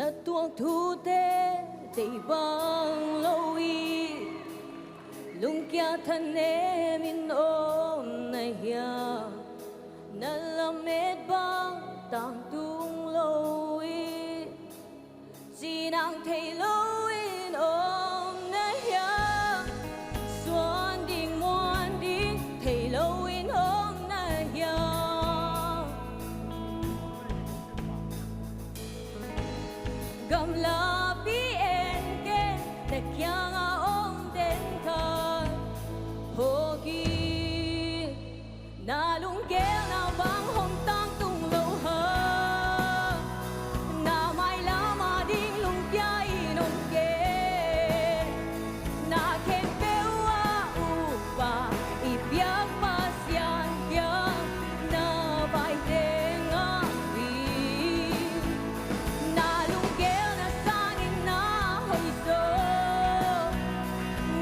na tuang thu te te bang loi lung kya thane min om na ya na lamet bang tang tung loi sinang thei loin om na ya xuân ding muan ding thei loin om na ya gam la pi en ke te kya nga om den tha ho ki na lung ke na bang hom tang tung lo ha na mai la ma ding lung pya I non ke na ken pe wa u pa I piak pa sian pya na bai te nga vi na lung ke na sangin na hoi so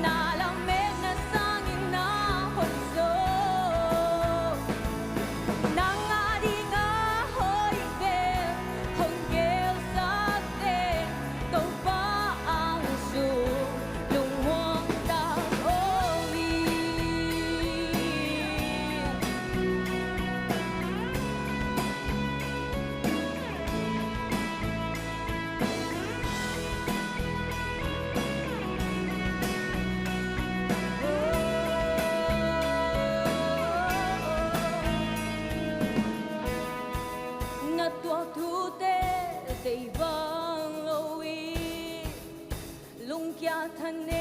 na lam me na sangin na hoi so na nga di nga hoi be hong kêu sa te to pa ang su lung muang ta oli na tua thu te te bang loi lung kya thane